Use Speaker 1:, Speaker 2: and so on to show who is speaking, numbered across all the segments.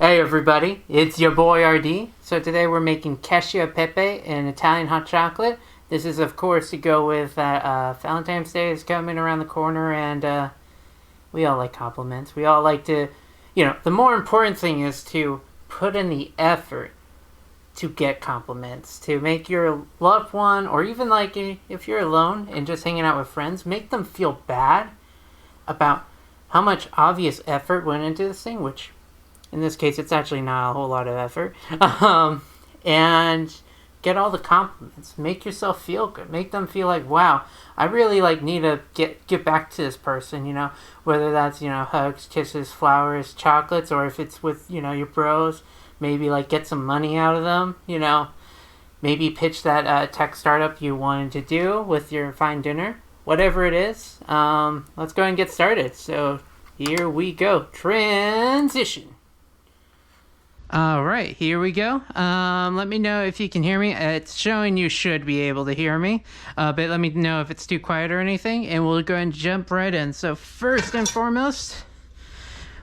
Speaker 1: Hey everybody, it's your boy RD. So today we're making Cacio Pepe and Italian hot chocolate. This is of course to go with Valentine's Day is coming around the corner, and we all like compliments. We all like to, the more important thing is to put in the effort to get compliments, to make your loved one, or even like if you're alone and just hanging out with friends, make them feel bad about how much obvious effort went into this thing, which in this case, it's actually not a whole lot of effort. And get all the compliments. Make yourself feel good. Make them feel like, wow, I really need to get back to this person, whether that's, hugs, kisses, flowers, chocolates, or if it's with, your bros, maybe get some money out of them, maybe pitch that tech startup you wanted to do with your fine dinner. Whatever it is, let's go and get started. So here we go. Transition. All right, here we go. Let me know if you can hear me. It's showing you should be able to hear me, but let me know if it's too quiet or anything, and we'll go and jump right in. So first and foremost,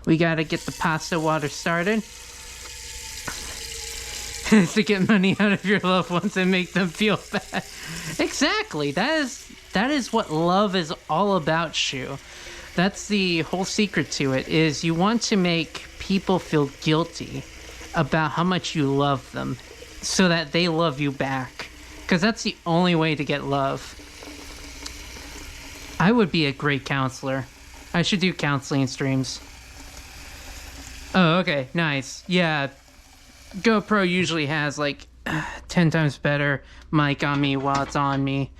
Speaker 1: we got to get the pasta water started to get money out of your loved ones and make them feel bad. Exactly. That is what love is all about, Shu. That's the whole secret to it, is you want to make people feel guilty about how much you love them so that they love you back, because that's the only way to get love. I would be a great counselor. I should do counseling streams. Oh, okay, nice. Yeah, GoPro usually has 10 times better mic on me while it's on me.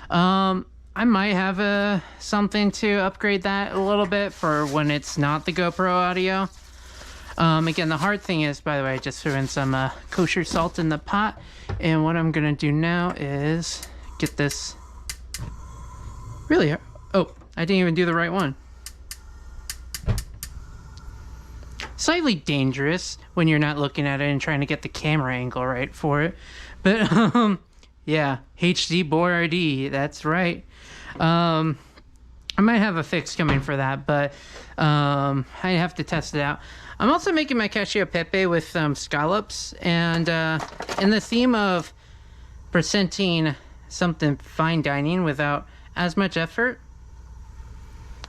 Speaker 1: I might have something to upgrade that a little bit for when it's not the GoPro audio. Again, the hard thing is, by the way, I just threw in some kosher salt in the pot, and what I'm gonna do now is get this really. Oh, I didn't even do the right one. Slightly dangerous when you're not looking at it and trying to get the camera angle right for it, but yeah, HD boy RD, that's right. I might have a fix coming for that, but I have to test it out. I'm also making my Cacio Pepe with scallops, and in the theme of presenting something fine dining without as much effort,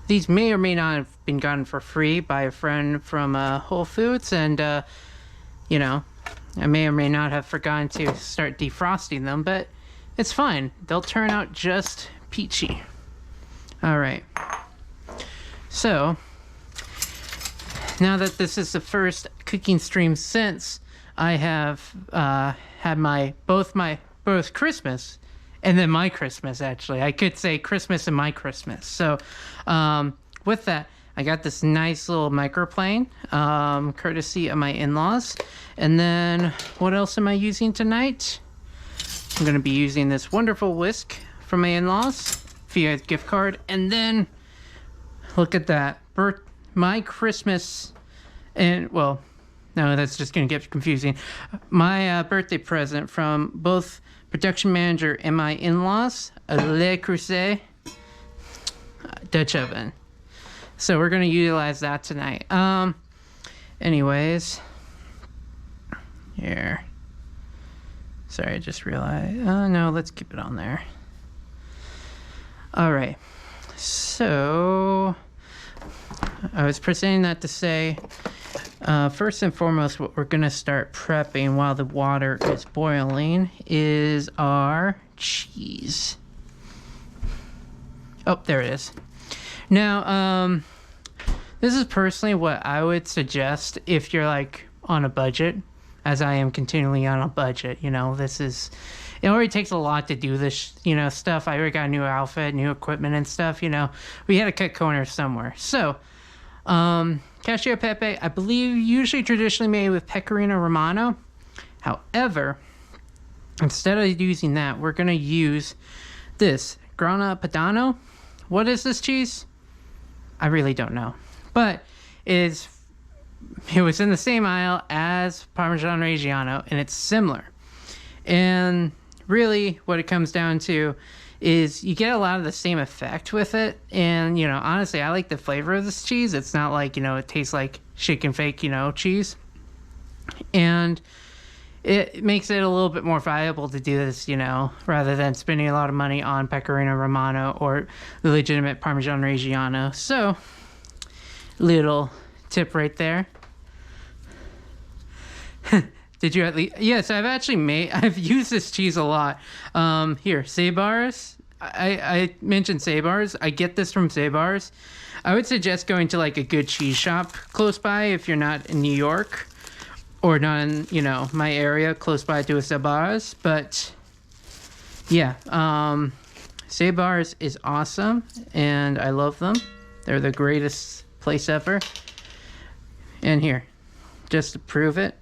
Speaker 1: these may or may not have been gotten for free by a friend from Whole Foods, and I may or may not have forgotten to start defrosting them, but it's fine. They'll turn out just peachy. All right. So now that this is the first cooking stream since I have had both Christmas and then my Christmas, actually. I could say Christmas and my Christmas. So with that, I got this nice little microplane, courtesy of my in-laws. And then what else am I using tonight? I'm going to be using this wonderful whisk from my in-laws via gift card. And then look at that. My Christmas, and well, no, that's just going to get confusing. My birthday present from both production manager and my in-laws, a Le Creuset Dutch oven. So we're going to utilize that tonight. Anyways, here. Sorry, I just realized. No, let's keep it on there. All right. So I was presenting that to say, first and foremost, what we're going to start prepping while the water is boiling is our cheese. Oh, there it is. Now, this is personally what I would suggest if you're on a budget, as I am continually on a budget. It already takes a lot to do this, stuff. I already got a new outfit, new equipment and stuff, We had to cut corners somewhere. So, Cacio Pepe, I believe, usually traditionally made with Pecorino Romano. However, instead of using that, we're going to use this Grana Padano. What is this cheese? I really don't know. But it was in the same aisle as Parmesan Reggiano, and it's similar. And really, what it comes down to is you get a lot of the same effect with it. And, honestly, I like the flavor of this cheese. It's not it tastes like shake and fake, cheese. And it makes it a little bit more viable to do this, you know, rather than spending a lot of money on Pecorino Romano or the legitimate Parmesan Reggiano. So, little tip right there. Did you at least? Yes, I've used this cheese a lot. Here, Sabars. I mentioned Sabars. I get this from Sabars. I would suggest going to like a good cheese shop close by if you're not in New York or not in, you know, my area close by to a Sabars. But yeah, Sabars is awesome and I love them. They're the greatest place ever. And here, just to prove it.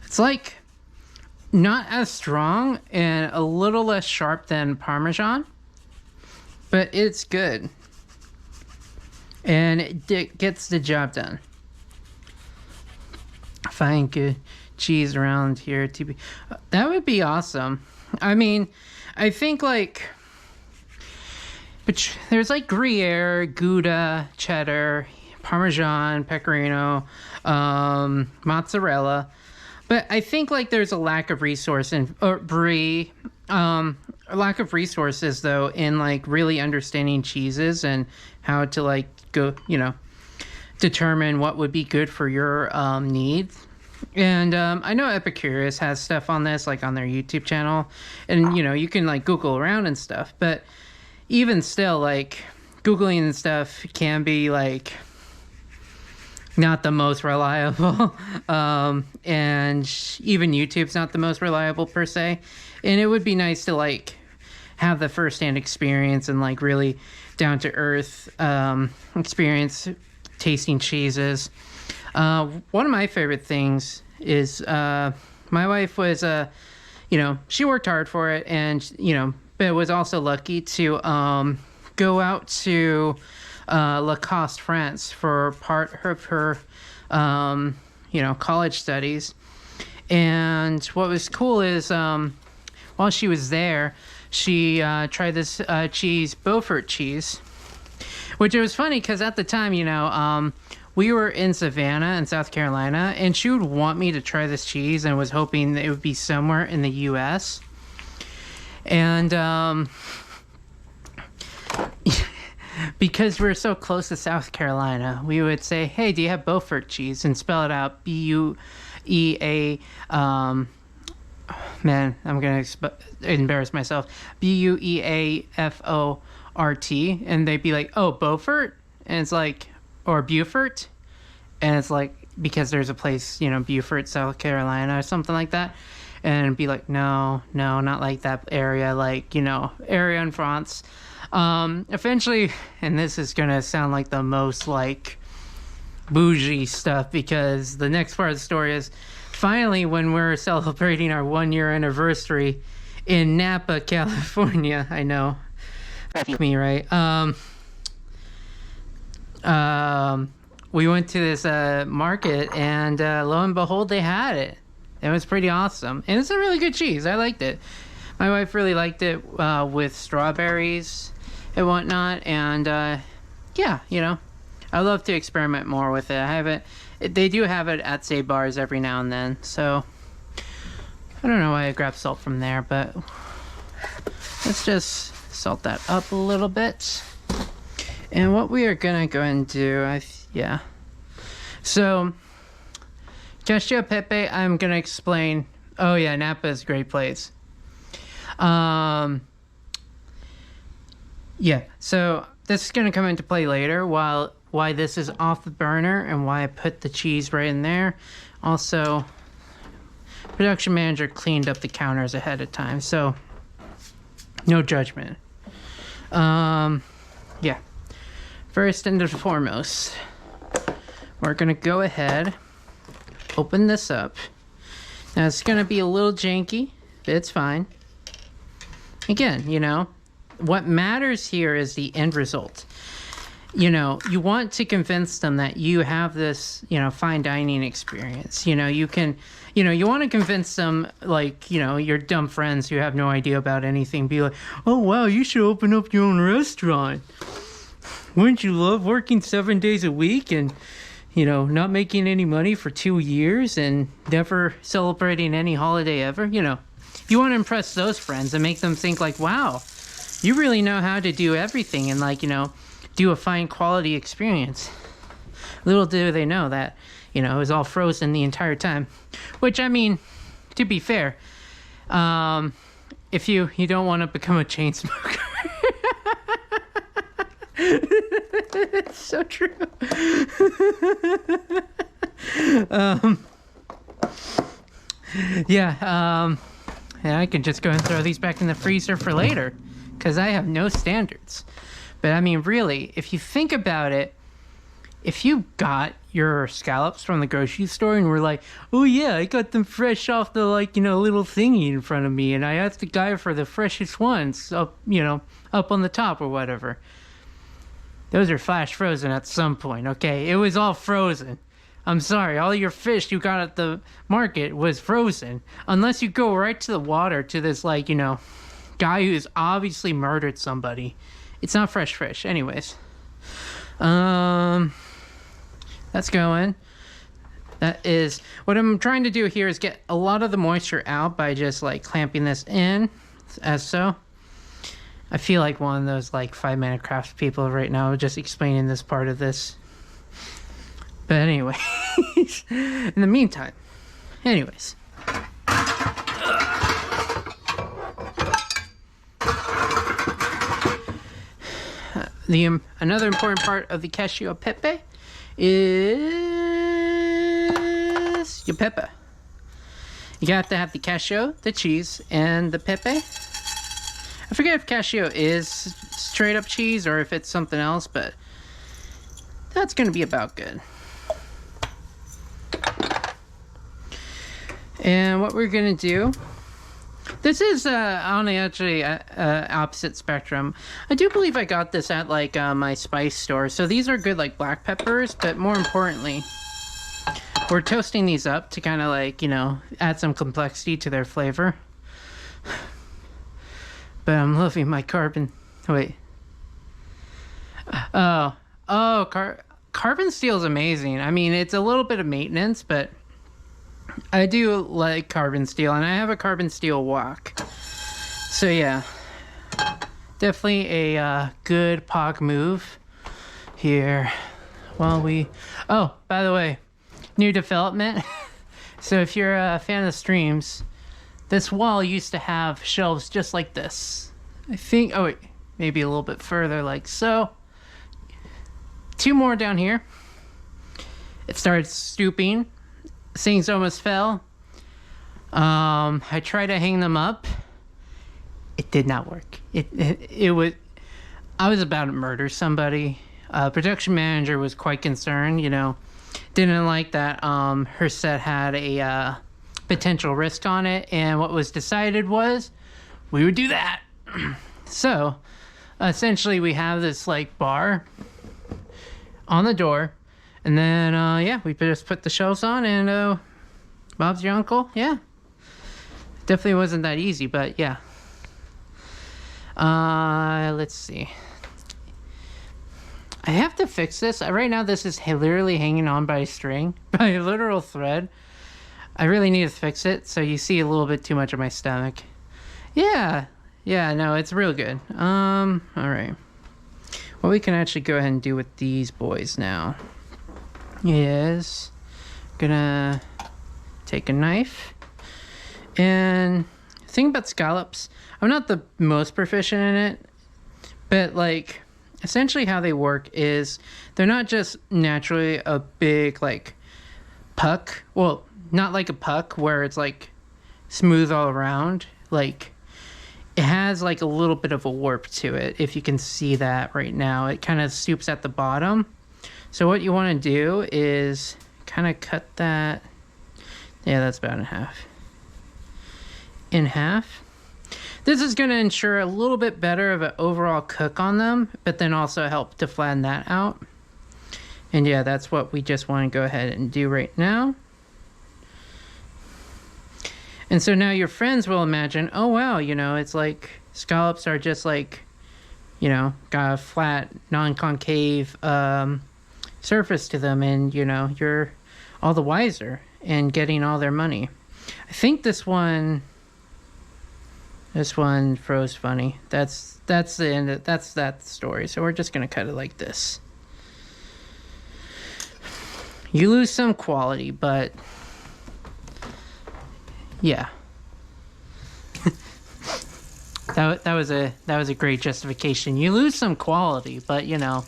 Speaker 1: It's like not as strong and a little less sharp than Parmesan, but it's good. And it gets the job done. Find good cheese around here to be. That would be awesome. I mean, I think like. But there's like Gruyere, Gouda, cheddar, Parmesan, Pecorino, mozzarella. But I think like there's a lack of resource or brie, a lack of resources though in like really understanding cheeses and how to like go, you know, determine what would be good for your needs. And I know Epicurious has stuff on this, like on their YouTube channel, and you know you can like Google around and stuff. But even still, like Googling and stuff can be like not the most reliable, and even YouTube's not the most reliable per se. And it would be nice to like have the first-hand experience and like really down to earth experience tasting cheeses. One of my favorite things is my wife was you know, she worked hard for it, and you know, but was also lucky to go out to Lacoste, France for part of her you know, college studies. And what was cool is while she was there, she tried this cheese, Beaufort cheese, which it was funny because at the time, you know, we were in Savannah in South Carolina, and she would want me to try this cheese and was hoping that it would be somewhere in the U.S. And because we're so close to South Carolina, we would say, hey, do you have Beaufort cheese? And spell it out, B-U-E-A, man, I'm going to embarrass myself, B-U-E-A-F-O-R-T. And they'd be like, oh, Beaufort? And it's like, or Beaufort? And it's like, because there's a place, you know, Beaufort, South Carolina, or something like that. And it'd be like, no, not like that area, like, you know, area in France. Eventually, and this is gonna sound like the most like bougie stuff, because the next part of the story is finally when we're celebrating our 1-year anniversary in Napa, California. I know, me, right? We went to this market, and lo and behold, they had it. It was pretty awesome, and it's a really good cheese. I liked it. My wife really liked it with strawberries and whatnot, and yeah, you know, I love to experiment more with it. I haven't. They do have it at Say Bars every now and then, so I don't know why I grabbed salt from there, but let's just salt that up a little bit. And what we are gonna go and do, yeah. So, Cacio Pepe, I'm gonna explain. Oh yeah, Napa is a great place. Yeah, so this is gonna come into play later, why this is off the burner and why I put the cheese right in there. Also, production manager cleaned up the counters ahead of time, so no judgment. Yeah. First and foremost, we're gonna go ahead, open this up. Now it's gonna be a little janky, but it's fine. Again, you know, what matters here is the end result. you know, you want to convince them that you have this, you know, fine dining experience. You know, you can, you know, you want to convince them, like, you know, your dumb friends who have no idea about anything, be like, oh, wow, you should open up your own restaurant. Wouldn't you love working 7 days a week and, you know, not making any money for 2 years and never celebrating any holiday ever? You know, you want to impress those friends and make them think like, wow, you really know how to do everything and, like, you know, do a fine quality experience. Little do they know that, you know, it was all frozen the entire time. Which, I mean, to be fair, if you don't want to become a chain smoker. It's so true. Yeah, I can just go and throw these back in the freezer for later, because I have no standards. But I mean, really, if you think about it, if you got your scallops from the grocery store and were like, oh yeah, I got them fresh off the, like, you know, little thingy in front of me, and I asked the guy for the freshest ones up, you know, up on the top or whatever. Those are flash frozen at some point, okay? It was all frozen. I'm sorry, all your fish you got at the market was frozen. Unless you go right to the water to this, like, you know, guy who's obviously murdered somebody. It's not fresh fish. Anyways. That's going. That is... What I'm trying to do here is get a lot of the moisture out by just, like, clamping this in. As so. I feel like one of those, like, 5-minute craft people right now just explaining this part of this. But anyways. In the meantime. Anyways. Another important part of the Cacio Pepe is your Pepe. You got to have the Cacio, the cheese, and the Pepe. I forget if Cacio is straight up cheese or if it's something else, but that's going to be about good. And what we're going to do... This is on actually opposite spectrum. I do believe I got this at, like, my spice store. So these are good, like, black peppers, but more importantly, we're toasting these up to kind of, like, you know, add some complexity to their flavor. But I'm loving my carbon. Wait. Carbon steel is amazing. I mean, it's a little bit of maintenance, but I do like carbon steel, and I have a carbon steel wok. So yeah, definitely a good POG move here. While we... Oh, by the way, new development. So if you're a fan of streams, this wall used to have shelves just like this. I think... Oh wait, maybe a little bit further, like so. 2 more down here. It started stooping. Things almost fell. I tried to hang them up. It did not work. It was... I was about to murder somebody. Production manager was quite concerned, you know. Didn't like that her set had a potential risk on it. And what was decided was we would do that. So, essentially we have this, like, bar on the door. And then, yeah, we just put the shelves on, and Bob's your uncle. Yeah. Definitely wasn't that easy, but yeah. Let's see. I have to fix this. Right now, this is literally hanging on by a string, by a literal thread. I really need to fix it, so you see a little bit too much of my stomach. Yeah. Yeah, no, it's real good. All right. What we can actually go ahead and do with these boys now is gonna take a knife, and the thing about scallops, I'm not the most proficient in it, but, like, essentially how they work is they're not just naturally a big, like, puck. Well, not like a puck where it's, like, smooth all around. Like, it has, like, a little bit of a warp to it, if you can see that right now. It kind of stoops at the bottom. So what you want to do is kind of cut that. Yeah, that's about in half. In half. This is going to ensure a little bit better of an overall cook on them, but then also help to flatten that out. And yeah, that's what we just want to go ahead and do right now. And so now your friends will imagine, oh wow, you know, it's like scallops are just like, you know, got a flat, non-concave surface to them, and you know, you're all the wiser and getting all their money. I think this one froze funny. That's the end of, that's that story. So we're just gonna cut it like this. You lose some quality, but yeah. that was a great justification. You lose some quality, but you know,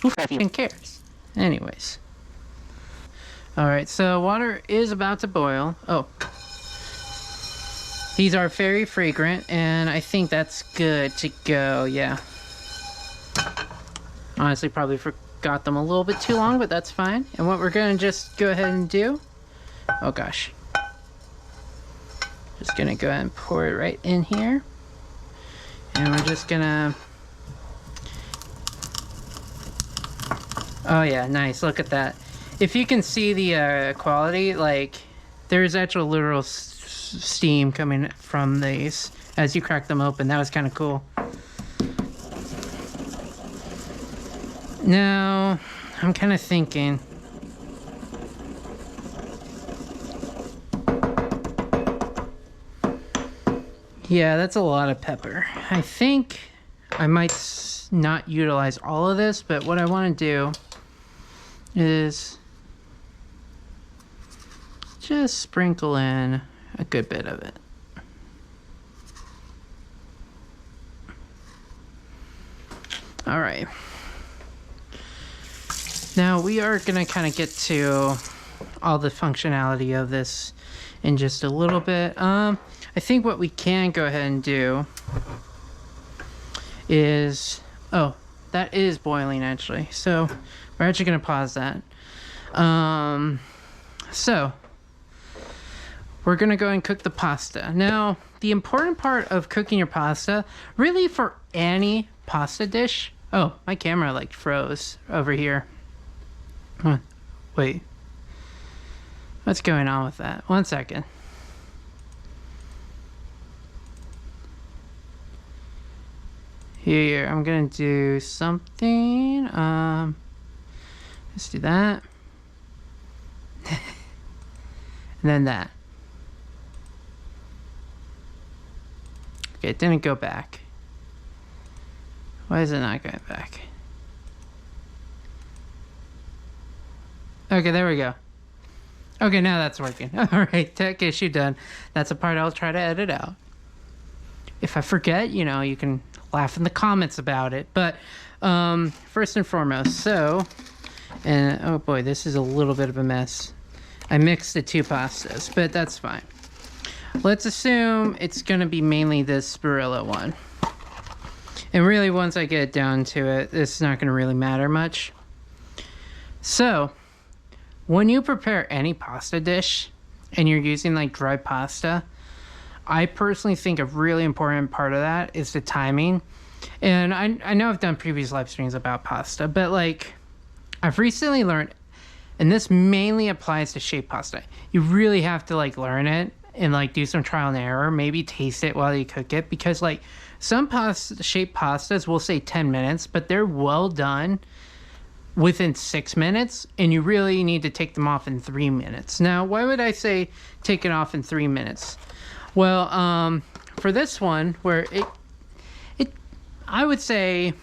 Speaker 1: who even cares? Anyways. Alright, so water is about to boil. Oh. These are very fragrant, and I think that's good to go, yeah. Honestly, probably forgot them a little bit too long, but that's fine. And what we're gonna just go ahead and do... Oh gosh. Just gonna go ahead and pour it right in here. And we're just gonna... Oh yeah, nice, look at that. If you can see the quality, like, there's actual literal steam coming from these as you crack them open. That was kind of cool. Now, I'm kind of thinking... Yeah, that's a lot of pepper. I think I might not utilize all of this, but what I want to do is just sprinkle in a good bit of it. All right. Now we are gonna kind of get to all the functionality of this in just a little bit. I think what we can go ahead and do is, oh, that is boiling actually. So we're actually gonna pause that. So we're gonna go and cook the pasta. Now, the important part of cooking your pasta, really for any pasta dish. Oh, my camera like froze over here. Huh. Wait. What's going on with that? 1 second. Here, I'm gonna do something. Let's do that. And then that. Okay, it didn't go back. Why is it not going back? Okay, there we go. Okay, now that's working. Alright, tech issue done. That's a part I'll try to edit out. If I forget, you know, you can laugh in the comments about it. But first and foremost, so, and oh boy, this is a little bit of a mess. I mixed the two pastas, but that's fine. Let's assume it's going to be mainly this Barilla one. And really, once I get down to it, it's not going to really matter much. So, when you prepare any pasta dish, and you're using like dry pasta, I personally think a really important part of that is the timing. And I know I've done previous live streams about pasta, but like, I've recently learned, and this mainly applies to shaped pasta, you really have to like learn it and like do some trial and error, maybe taste it while you cook it, because like some shaped pastas will say 10 minutes, but they're well done within 6 minutes, and you really need to take them off in 3 minutes. Now, why would I say take it off in 3 minutes? Well, for this one, where I would say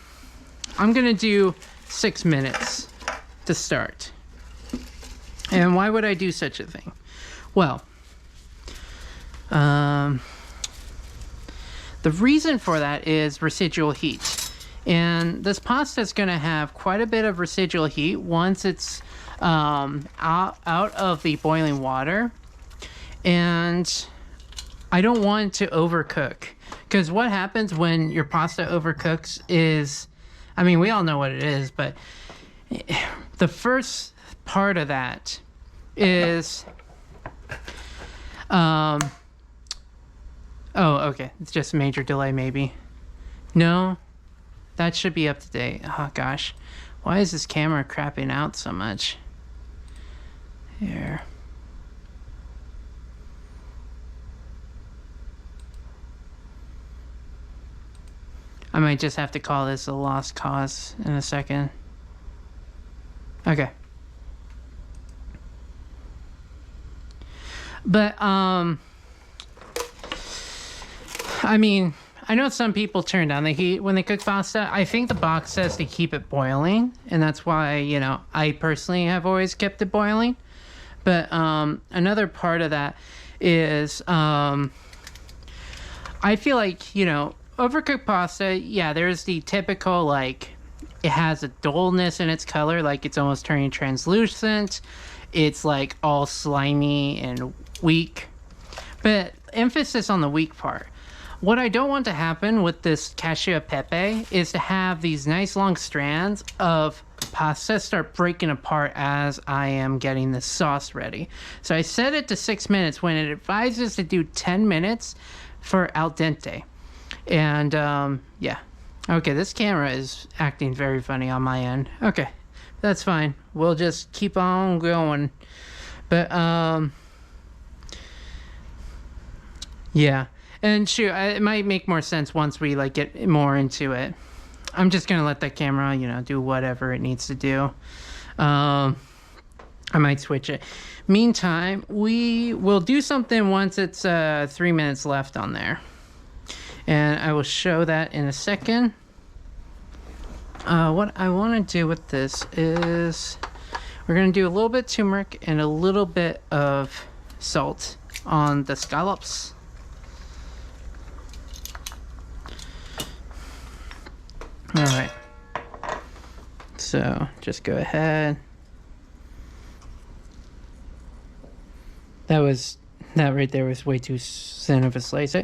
Speaker 1: I'm gonna do 6 minutes to start. And why would I do such a thing? Well, the reason for that is residual heat. And this pasta is going to have quite a bit of residual heat once it's out of the boiling water. And I don't want to overcook. Because what happens when your pasta overcooks is, I mean, we all know what it is, but the first part of that is Oh, okay. It's just a major delay, maybe. No, that should be up to date. Oh, gosh. Why is this camera crapping out so much? Here. I might just have to call this a lost cause in a second. Okay. But, I mean, I know some people turn down the heat when they cook pasta. I think the box says to keep it boiling, and that's why, you know, I personally have always kept it boiling. But another part of that is I feel like, you know, overcooked pasta, yeah, there's the typical, like, it has a dullness in its color, like it's almost turning translucent. It's like all slimy and weak. But emphasis on the weak part. What I don't want to happen with this Cacio Pepe is to have these nice long strands of pasta start breaking apart as I am getting the sauce ready. So I set it to 6 minutes when it advises to do 10 minutes for al dente. And yeah. Okay, this camera is acting very funny on my end. Okay, that's fine. We'll just keep on going. But yeah. And shoot, it might make more sense once we like get more into it. I'm just gonna let that camera, you know, do whatever it needs to do. I might switch it. Meantime, we will do something once it's 3 minutes left on there, and I will show that in a second. What I want to do with this is we're gonna do a little bit of turmeric and a little bit of salt on the scallops. All right, so just go ahead. That right there was way too thin of a slice.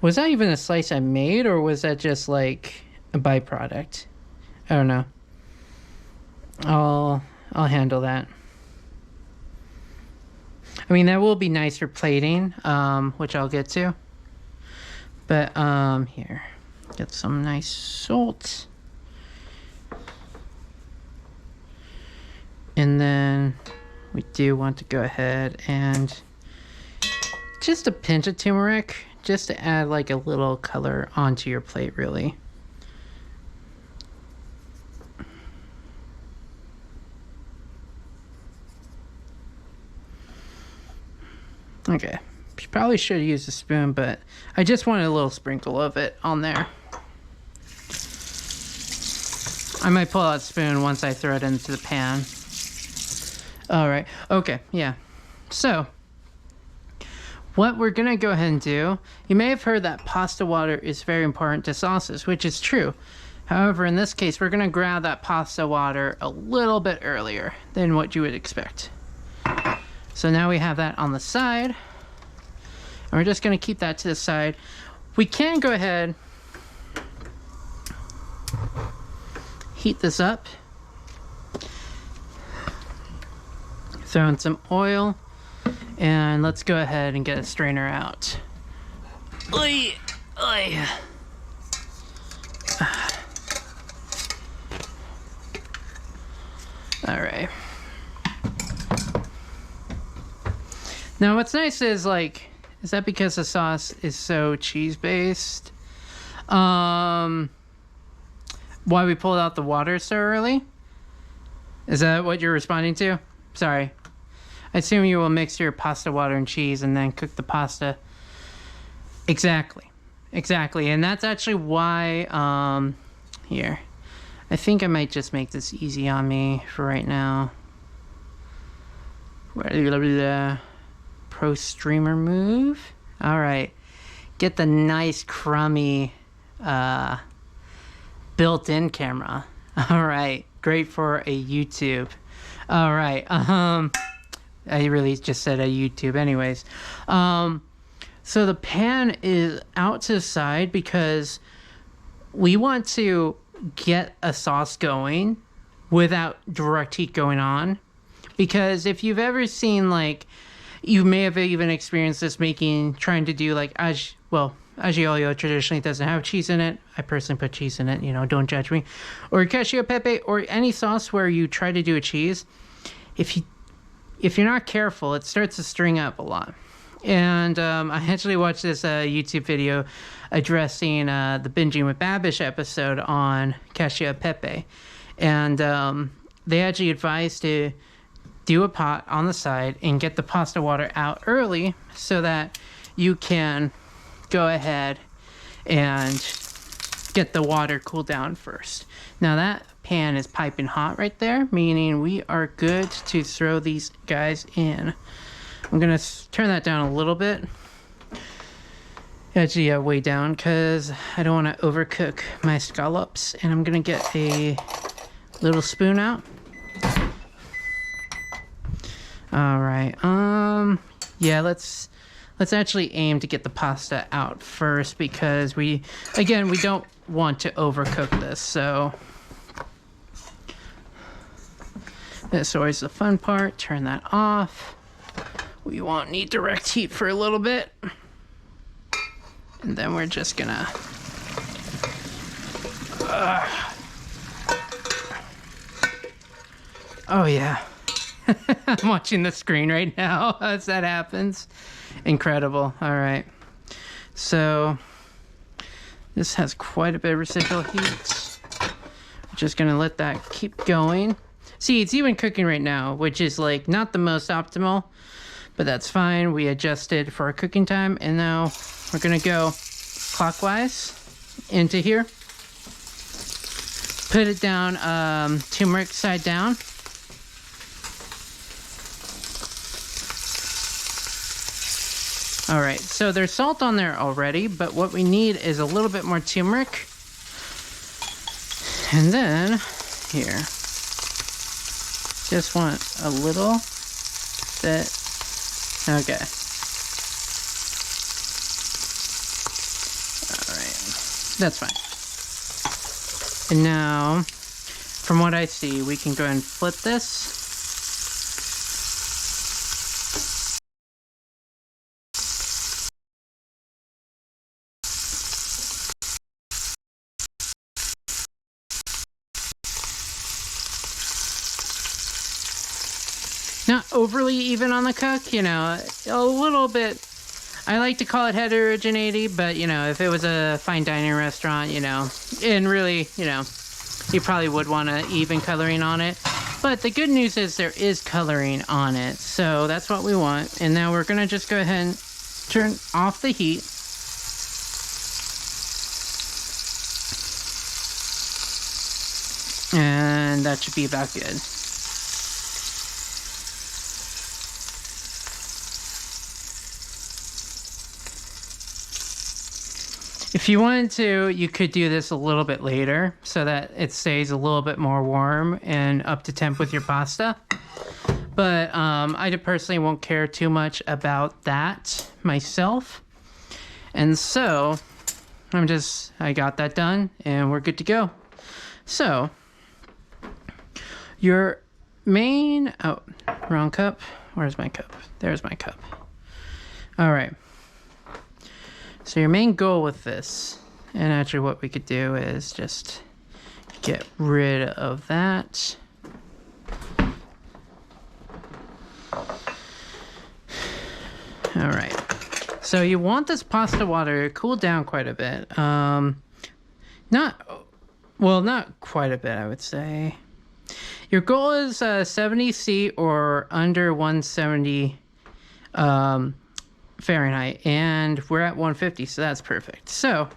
Speaker 1: Was that even a slice I made, or was that just like a byproduct? I don't know. I'll handle that. I mean, that will be nice for plating, which I'll get to. But here. Get some nice salt. And then we do want to go ahead and just a pinch of turmeric, just to add like a little color onto your plate, really. Okay, probably should have used a spoon, but I just wanted a little sprinkle of it on there. I might pull out a spoon once I throw it into the pan. All right, okay, yeah. So, what we're gonna go ahead and do, you may have heard that pasta water is very important to sauces, which is true. However, in this case, we're gonna grab that pasta water a little bit earlier than what you would expect. So now we have that on the side. And we're just gonna keep that to the side. We can go ahead, heat this up, throw in some oil, and let's go ahead and get a strainer out. Oy, oy. All right. Now what's nice is that because the sauce is so cheese-based, why we pulled out the water so early? Is that what you're responding to? Sorry. I assume you will mix your pasta water and cheese and then cook the pasta. Exactly. And that's actually why, here. I think I might just make this easy on me for right now. Pro streamer move. All right, get the nice crummy built-in camera. All right, great for a YouTube. All right, I really just said a YouTube anyways. So the pan is out to the side because we want to get a sauce going without direct heat going on, because if you've ever seen, like, you may have even experienced this trying to do like aglio olio traditionally doesn't have cheese in it. I personally put cheese in it, you know, don't judge me. Or Cacio Pepe, or any sauce where you try to do a cheese, if you're not careful, it starts to string up a lot. And I actually watched this YouTube video addressing the Binging with Babish episode on Cacio Pepe. And they actually advised to do a pot on the side and get the pasta water out early so that you can go ahead and get the water cooled down first. Now that pan is piping hot right there, meaning we are good to throw these guys in. I'm gonna turn that down a little bit. Actually, yeah, way down, because I don't want to overcook my scallops. And I'm gonna get a little spoon out. All right. Yeah, let's actually aim to get the pasta out first, because we don't want to overcook this. So that's always the fun part. Turn that off. We won't need direct heat for a little bit. And then we're just gonna... Oh yeah. I'm watching the screen right now as that happens. Incredible. All right. So this has quite a bit of residual heat. We're just gonna let that keep going. See, it's even cooking right now, which is like not the most optimal, but that's fine. We adjusted for our cooking time, and now we're gonna go clockwise into here. Put it down, turmeric side down. All right, so there's salt on there already, but what we need is a little bit more turmeric. And then, here, just want a little bit. Okay. All right, that's fine. And now, from what I see, we can go ahead and flip this. Not overly even on the cook, you know, a little bit. I like to call it heterogeneity, but, you know, if it was a fine dining restaurant, you know, and really, you know, you probably would want to even coloring on it. But the good news is there is coloring on it, so that's what we want. And now we're going to just go ahead and turn off the heat. And that should be about good. If you wanted to, you could do this a little bit later so that it stays a little bit more warm and up to temp with your pasta. But I personally won't care too much about that myself. And so I got that done and we're good to go. So your main, oh, wrong cup. Where's my cup? There's my cup. All right. So your main goal with this, and actually what we could do is just get rid of that. All right. So you want this pasta water to cool down quite a bit. Not quite a bit, I would say. Your goal is 70 C or under 170 Fahrenheit, and we're at 150, so that's perfect. So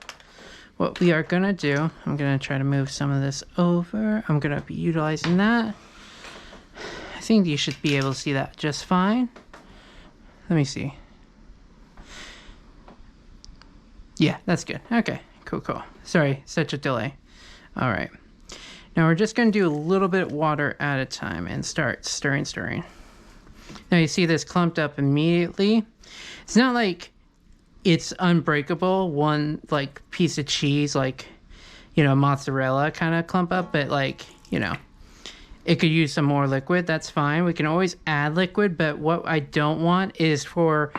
Speaker 1: what we are gonna do, I'm gonna try to move some of this over. I'm gonna be utilizing that. I think you should be able to see that just fine. Let me see. Yeah, that's good. Okay, cool. Sorry, such a delay. All right. Now we're just gonna do a little bit of water at a time and start stirring. Now you see this clumped up immediately. It's not like it's unbreakable, one like piece of cheese, like, you know, mozzarella kind of clump up, but like, you know, it could use some more liquid. That's fine. We can always add liquid, but what I don't want is for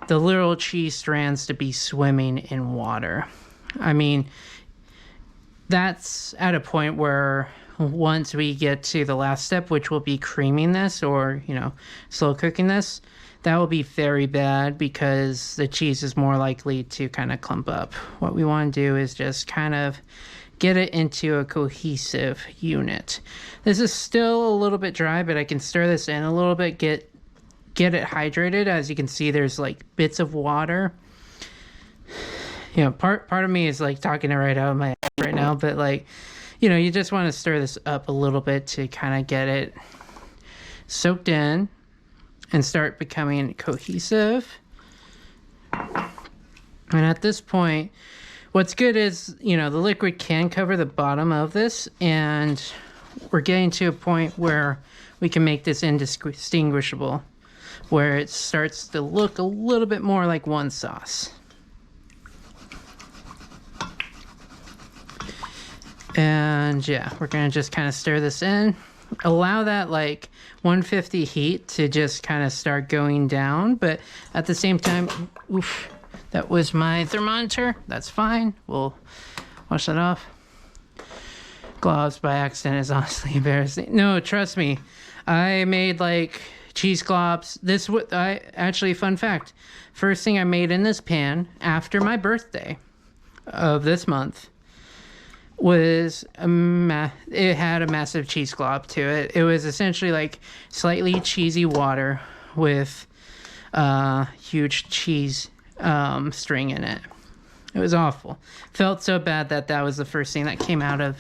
Speaker 1: the little cheese strands to be swimming in water. I mean, that's at a point where once we get to the last step, which will be creaming this or, slow cooking this, that will be very bad because the cheese is more likely to kind of clump up. What we want to do is just kind of get it into a cohesive unit. This is still a little bit dry, but I can stir this in a little bit, get it hydrated. As you can see, there's like bits of water. Part of me is like talking it right out of my head right now, but like, you just want to stir this up a little bit to kind of get it soaked in and start becoming cohesive. And at this point, what's good is, the liquid can cover the bottom of this, and we're getting to a point where we can make this indistinguishable, where it starts to look a little bit more like one sauce. And yeah, we're gonna just kind of stir this in. Allow that like 150 heat to just kind of start going down, but at the same time, oof, that was my thermometer. That's fine. We'll wash that off. Gloves by accident is honestly embarrassing. No, trust me. I made like cheese globs. Fun fact. First thing I made in this pan after my birthday of this month was it had a massive cheese glob to it. It was essentially like slightly cheesy water with huge cheese string in it. It was awful. Felt so bad that was the first thing that came out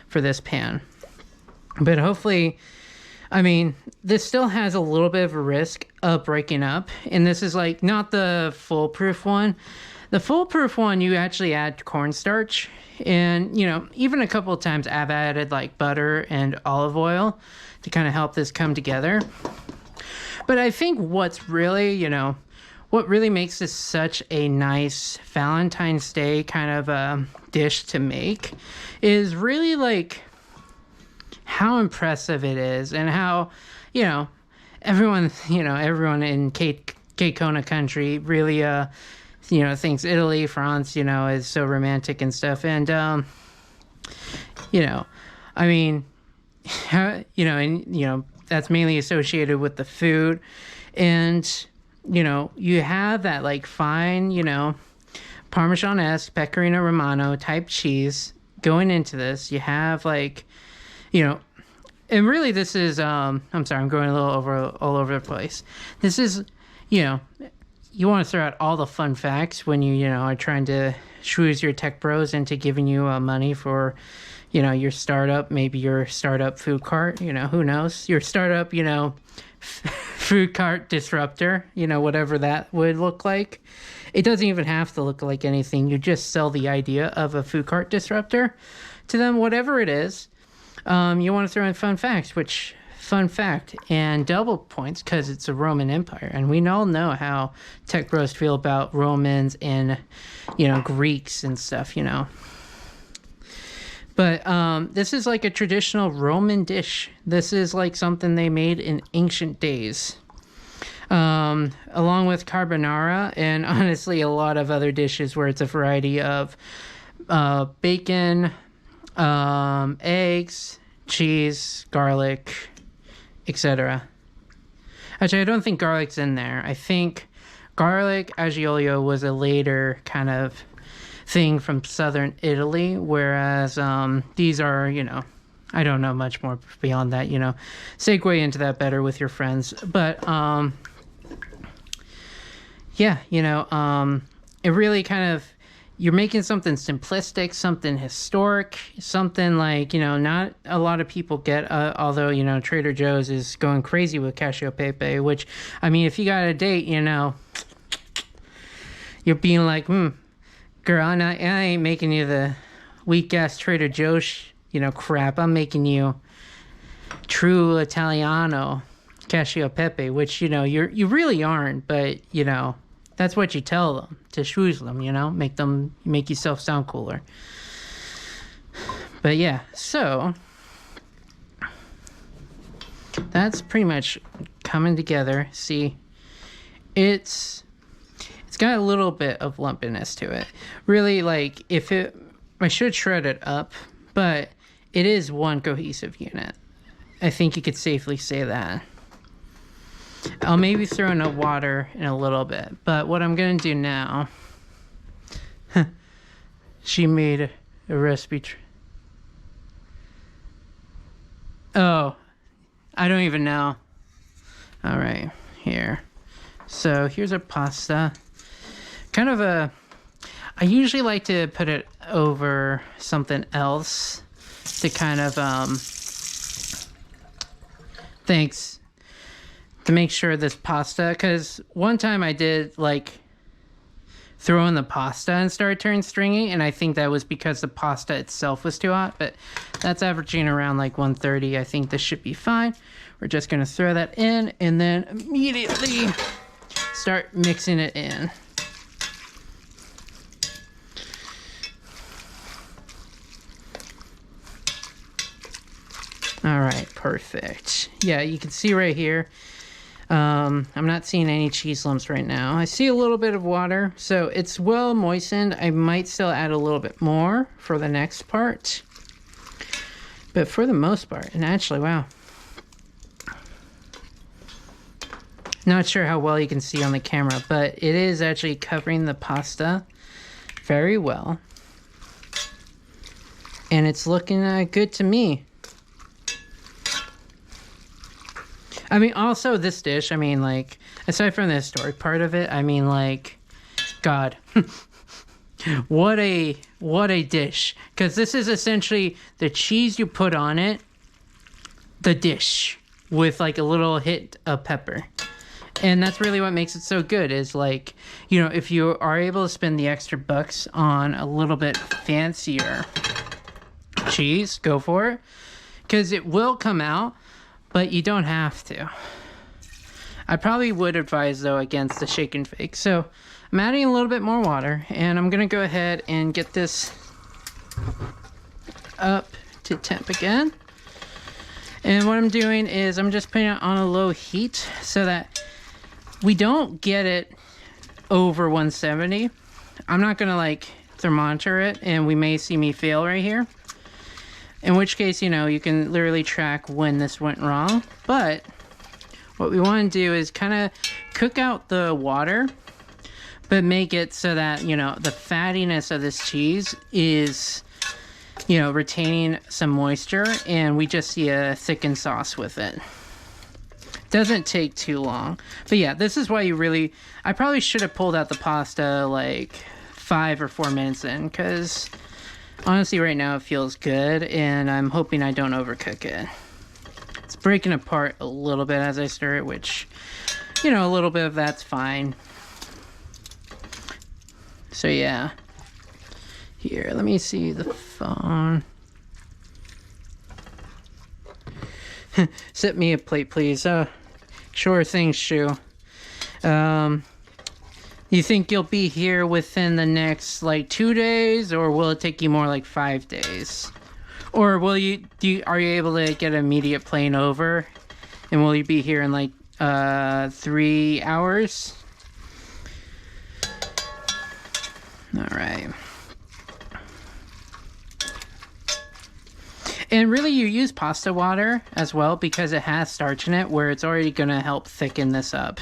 Speaker 1: for this pan. But hopefully, I mean, this still has a little bit of a risk of breaking up, and this is like not the foolproof one. The foolproof one, you actually add cornstarch, and even a couple of times I've added like butter and olive oil to kind of help this come together. But I think what really makes this such a nice Valentine's Day kind of dish to make is really like how impressive it is, and how everyone in Cape Kona country really thinks Italy, France, is so romantic and stuff. And, I mean, that's mainly associated with the food. And, you have that like fine, Parmesan-esque Pecorino Romano type cheese going into this. You have like, and really this is, I'm sorry, I'm going a little all over the place. This is, you want to throw out all the fun facts when you are trying to schmooze your tech bros into giving you money for, your startup, maybe your startup food cart, who knows, your startup, food cart disruptor, whatever that would look like. It doesn't even have to look like anything. You just sell the idea of a food cart disruptor to them, whatever it is. You want to throw in fun facts, which fun fact and double points because it's a Roman Empire, and we all know how tech bros feel about Romans and Greeks and stuff. But this is like a traditional Roman dish. This is like something they made in ancient days, along with carbonara and honestly a lot of other dishes where it's a variety of bacon, eggs, cheese, garlic, etc. Actually, I don't think garlic's in there. I think garlic aglio was a later kind of thing from southern Italy, whereas these are, I don't know much more beyond that, segue into that better with your friends. But yeah, it really kind of, you're making something simplistic, something historic, something like, not a lot of people get, although, Trader Joe's is going crazy with Cacio Pepe, which, I mean, if you got a date, you're being like, girl, I ain't making you the weak-ass Trader Joe's, crap. I'm making you true Italiano Cacio Pepe, which, you really aren't, but, that's what you tell them, to schmooze them, make yourself sound cooler. But yeah, so that's pretty much coming together. See, it's got a little bit of lumpiness to it. Really, like, I should shred it up, but it is one cohesive unit. I think you could safely say that. I'll maybe throw in a water in a little bit, but what I'm gonna do now, she made a recipe. Oh, I don't even know. All right, here. So here's our pasta. I usually like to put it over something else to kind of, to make sure this pasta, because one time I did like throw in the pasta and started turning stringy, and I think that was because the pasta itself was too hot, but that's averaging around like 130. I think this should be fine. We're just gonna throw that in and then immediately start mixing it in. All right, perfect. Yeah, you can see right here, I'm not seeing any cheese lumps right now. I see a little bit of water, so it's well moistened. I might still add a little bit more for the next part, but for the most part, and actually, wow. Not sure how well you can see on the camera, but it is actually covering the pasta very well. And it's looking good to me. I mean, also this dish, I mean, like, aside from the historic part of it, I mean, like, God, what a dish. Because this is essentially the cheese you put on it, the dish, with like a little hit of pepper. And that's really what makes it so good, is like, you know, if you are able to spend the extra bucks on a little bit fancier cheese, go for it. Because it will come out, but you don't have to. I probably would advise, though, against the shake and fake. So I'm adding a little bit more water, and I'm going to go ahead and get this up to temp again. And what I'm doing is I'm just putting it on a low heat so that we don't get it over 170. I'm not going to, like, thermometer it, and we may see me fail right here. In which case, you know, you can literally track when this went wrong. But what we want to do is kind of cook out the water, but make it so that, you know, the fattiness of this cheese is, you know, retaining some moisture, and we just see a thickened sauce with it. Doesn't take too long. But yeah, this is why I probably should have pulled out the pasta like 5 or 4 minutes in, because honestly, right now it feels good, and I'm hoping I don't overcook it. It's breaking apart a little bit as I stir it, which, you know, a little bit of that's fine. So yeah. Here, let me see the phone. Set me a plate, please. Sure thing, Shu. You think you'll be here within the next, like, 2 days, or will it take you more like 5 days? Or are you able to get an immediate plane over? And will you be here in, like, 3 hours? Alright. And really, you use pasta water as well, because it has starch in it, where it's already going to help thicken this up.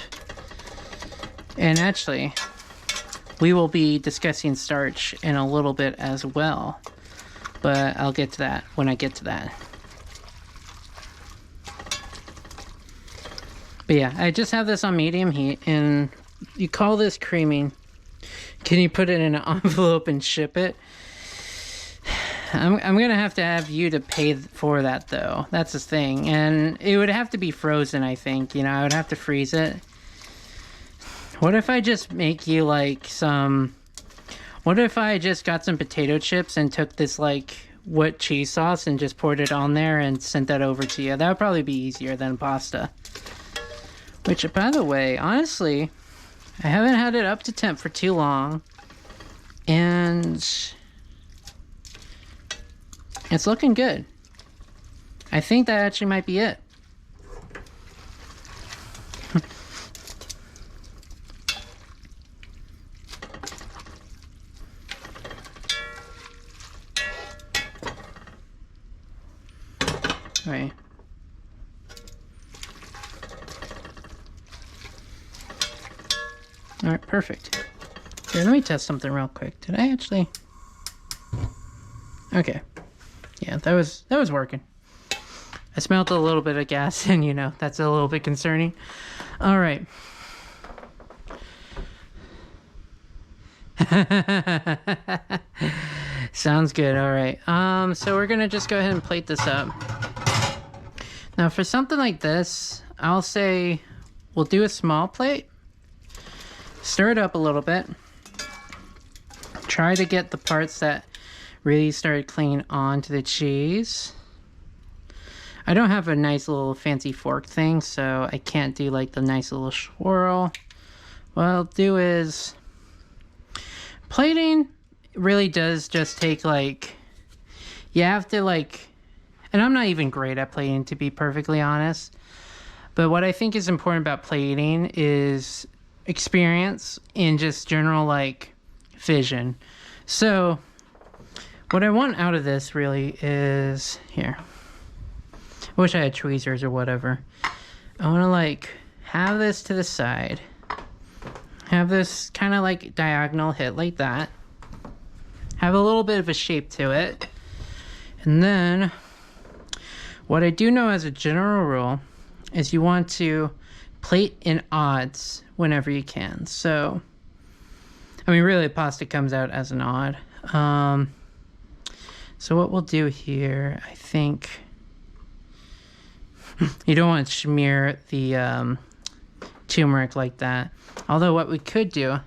Speaker 1: And actually, we will be discussing starch in a little bit as well. But I'll get to that when I get to that. But yeah, I just have this on medium heat, and you call this creaming. Can you put it in an envelope and ship it? I'm going to have you to pay for that, though. That's the thing. And it would have to be frozen, I think. You know, I would have to freeze it. What if I just make you, like, what if I just got some potato chips and took this, like, wet cheese sauce and just poured it on there and sent that over to you? That would probably be easier than pasta. Which, by the way, honestly, I haven't had it up to temp for too long. And it's looking good. I think that actually might be it. Right. Alright, perfect. Here, let me test something real quick. Did I actually... Okay. Yeah, that was working. I smelled a little bit of gas, and you know, that's a little bit concerning. Alright. Sounds good. Alright. So we're gonna just go ahead and plate this up. Now for something like this, I'll say we'll do a small plate. Stir it up a little bit. Try to get the parts that really start clinging onto the cheese. I don't have a nice little fancy fork thing, so I can't do like the nice little swirl. What I'll do is... plating really does just take like... you have to like... and I'm not even great at plating, to be perfectly honest. But what I think is important about plating is experience and just general like vision. So what I want out of this really is... here. I wish I had tweezers or whatever. I want to like have this to the side. Have this kind of like diagonal hit like that. Have a little bit of a shape to it. And then what I do know as a general rule is you want to plate in odds whenever you can. So, I mean, really pasta comes out as an odd. So what we'll do here, I think... you don't want to smear the turmeric like that. Although what we could do...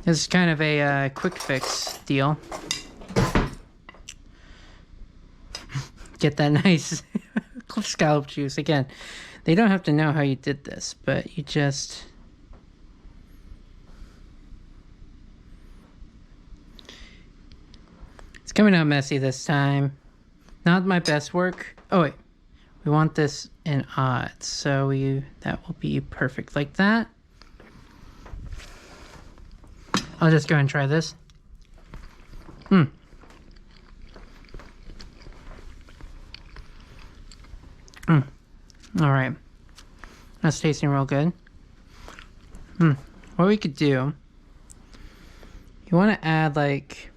Speaker 1: this is kind of a quick fix deal. Get that nice scallop juice. Again, they don't have to know how you did this, but you just... it's coming out messy this time. Not my best work. Oh wait, we want this in odds, so that will be perfect like that. I'll just go and try this. All right, that's tasting real good. What we could do, you want to add like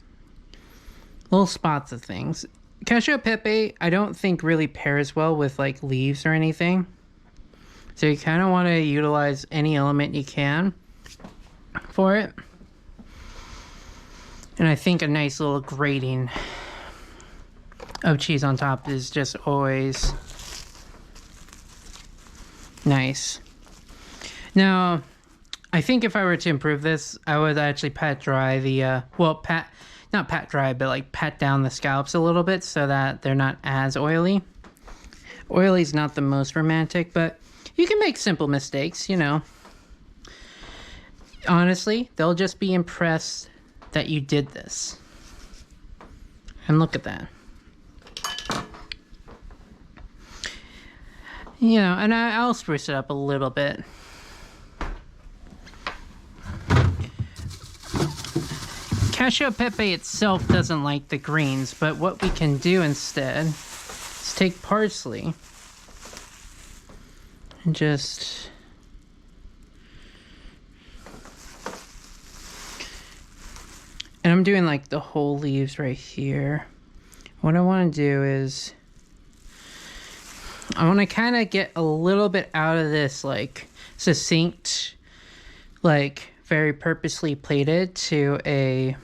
Speaker 1: little spots of things. Cacio Pepe, I don't think really pairs well with like leaves or anything. So you kind of want to utilize any element you can for it. And I think a nice little grating of cheese on top is just always nice. Now, I think if I were to improve this, I would actually pat dry the, not pat dry, but like pat down the scallops a little bit so that they're not as oily. Oily is not the most romantic, but you can make simple mistakes, you know. Honestly, they'll just be impressed that you did this. And look at that. You know, and I'll spruce it up a little bit. Cacio Pepe itself doesn't like the greens, but what we can do instead is take parsley and just... and I'm doing like the whole leaves right here. What I want to do is I want to kind of get a little bit out of this like succinct, like very purposely plated to a...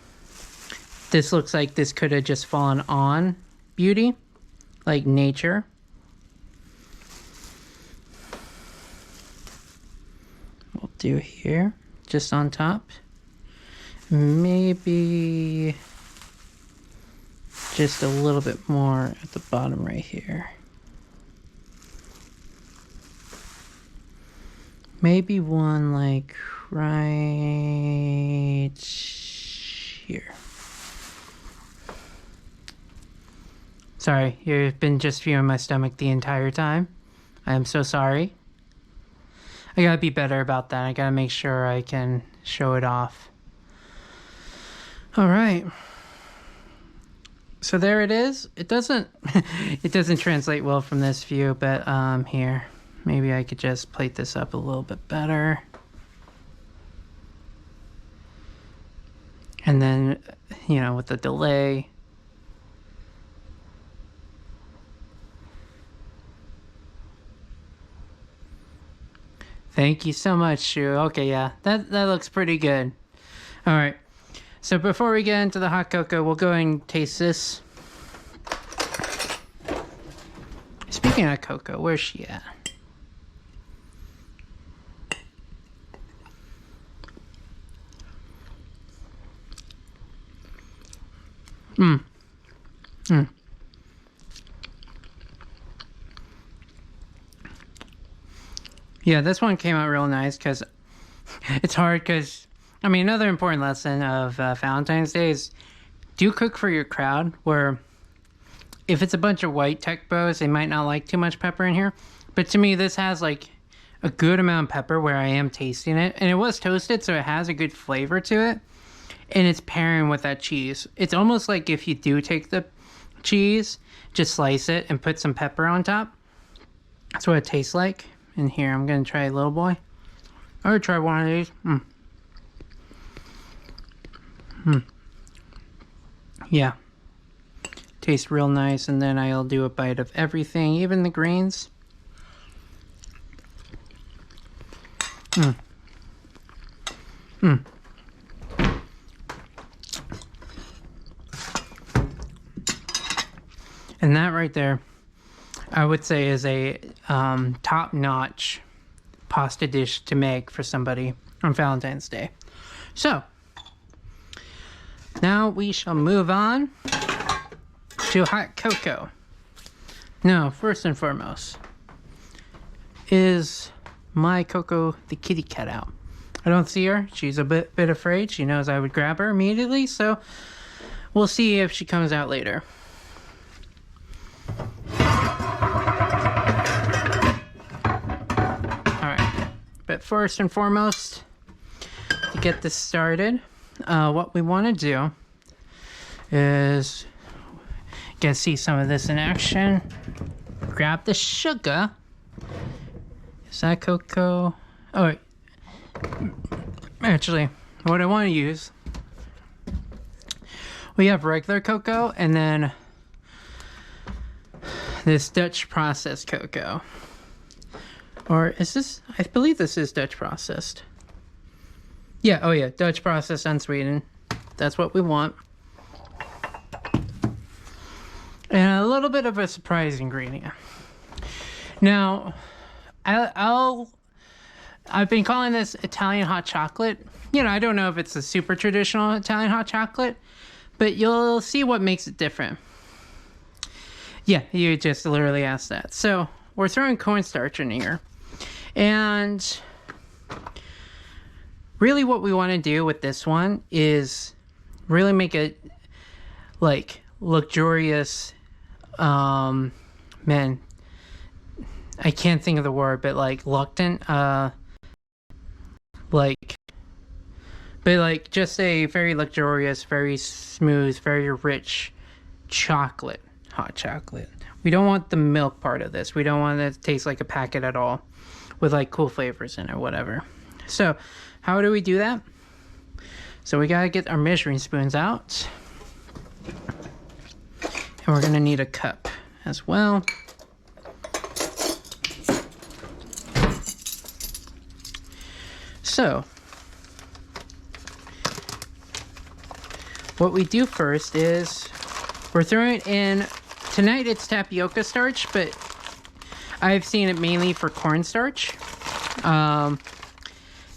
Speaker 1: this looks like this could have just fallen on beauty, like nature. We'll do here, just on top. Maybe just a little bit more at the bottom right here. Maybe one like right here. Sorry, you've been just viewing my stomach the entire time. I am so sorry. I gotta be better about that. I gotta make sure I can show it off. All right. So there it is. It doesn't it doesn't translate well from this view, but here, maybe I could just plate this up a little bit better. And then, you know, with the delay. Thank you so much, Shu. Okay, yeah, that looks pretty good. All right. So before we get into the hot cocoa, we'll go and taste this. Speaking of cocoa, where's she at? Yeah, this one came out real nice because it's hard because, I mean, another important lesson of Valentine's Day is do cook for your crowd, where if it's a bunch of white tech bows, they might not like too much pepper in here. But to me, this has like a good amount of pepper where I am tasting it. And it was toasted, so it has a good flavor to it. And it's pairing with that cheese. It's almost like if you do take the cheese, just slice it and put some pepper on top. That's what it tastes like. And here, I'm going to try a little boy. I'm going to try one of these. Yeah. Tastes real nice. And then I'll do a bite of everything, even the greens. And that right there, I would say, is a top-notch pasta dish to make for somebody on Valentine's Day. So, now we shall move on to hot cocoa. Now, first and foremost, is my Coco the kitty cat out? I don't see her. She's a bit afraid. She knows I would grab her immediately, so we'll see if she comes out later. But first and foremost, to get this started, what we want to do is get to see some of this in action. Grab the sugar. Is that cocoa? Oh, wait. Actually, what I want to use, we have regular cocoa and then this Dutch processed cocoa. Or is this, I believe this is Dutch processed. Yeah, oh yeah, Dutch processed unsweetened. That's what we want. And a little bit of a surprise ingredient. Now, I've been calling this Italian hot chocolate. You know, I don't know if it's a super traditional Italian hot chocolate, but you'll see what makes it different. Yeah, you just literally asked that. So, we're throwing cornstarch in here. And really what we want to do with this one is really make it like luxurious, man, I can't think of the word, but like luctant, just a very luxurious, very smooth, very rich chocolate, hot chocolate. We don't want the milk part of this. We don't want it to taste like a packet at all with like cool flavors in it or whatever. So how do we do that? So we gotta get our measuring spoons out. And we're gonna need a cup as well. So what we do first is we're throwing it in. Tonight it's tapioca starch, but I've seen it mainly for cornstarch.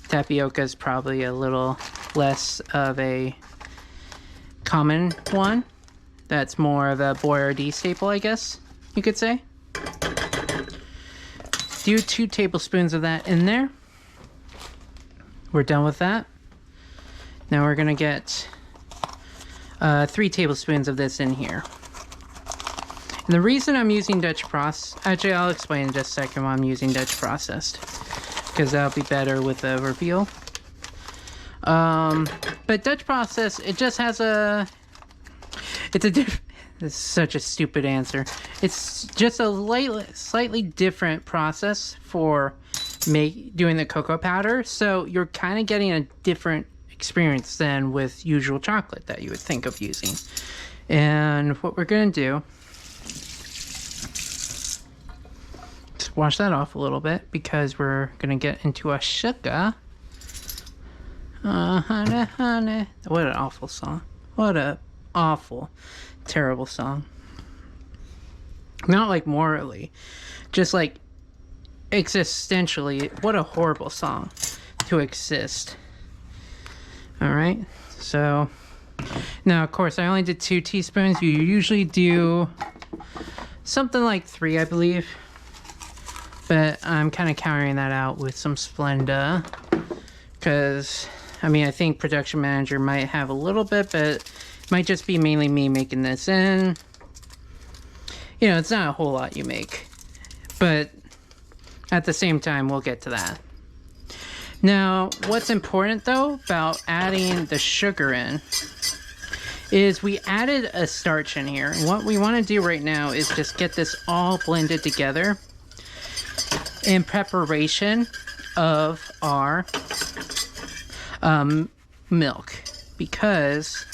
Speaker 1: Tapioca is probably a little less of a common one. That's more of a Boyardee staple, I guess you could say. Do 2 tablespoons of that in there. We're done with that. Now we're gonna get 3 tablespoons of this in here. And the reason I'm using Dutch processed, actually I'll explain in just a second why I'm using Dutch processed, because that'll be better with the reveal. But Dutch processed, it just has a, This is such a stupid answer. It's just a slightly different process for doing the cocoa powder. So you're kind of getting a different experience than with usual chocolate that you would think of using. And what we're going to do, just wash that off a little bit because we're going to get into a sugar. Honey, honey. What an awful song. What a awful, terrible song. Not like morally, just like existentially. What a horrible song to exist. Alright, so now of course I only did 2 teaspoons. You usually do something like 3, I believe. But I'm kind of countering that out with some Splenda. Because, I mean, I think production manager might have a little bit, but it might just be mainly me making this in. You know, it's not a whole lot you make. But at the same time, we'll get to that. Now, what's important though about adding the sugar in is we added a starch in here. And what we want to do right now is just get this all blended together in preparation of our milk, because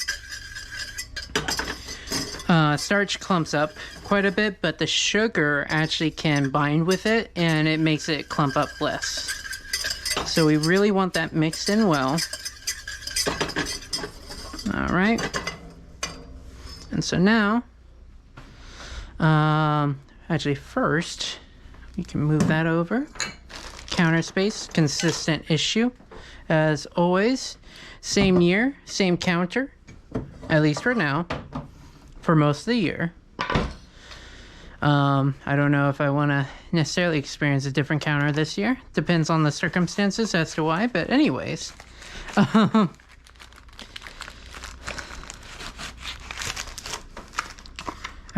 Speaker 1: starch clumps up quite a bit, but the sugar actually can bind with it and it makes it clump up less. So we really want that mixed in well. All right. And so now, actually first, we can move that over. Counter space, consistent issue. As always, same year, same counter, at least for now, for most of the year. I don't know if I want to necessarily experience a different counter this year. Depends on the circumstances as to why, but anyways. I've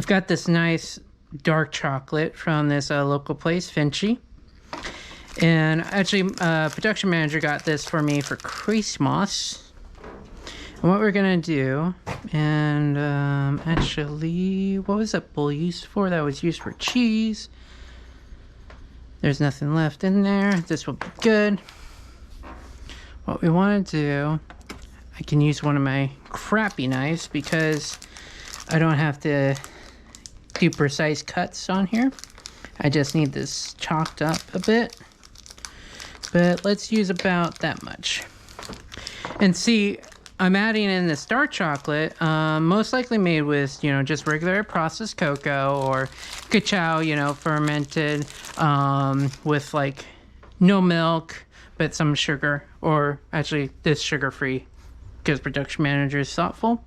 Speaker 1: got this nice dark chocolate from this local place, Finchy. And actually, production manager got this for me for Christmas. And what we're gonna do, and actually, what was that bowl used for? That was used for cheese. There's nothing left in there. This will be good. What we want to do, I can use one of my crappy knives because I don't have to do precise cuts on here. I just need this chalked up a bit. But let's use about that much. And see, I'm adding in this dark chocolate, most likely made with, you know, just regular processed cocoa or cacao, you know, fermented, with like no milk, but some sugar, or actually this sugar-free because production manager is thoughtful.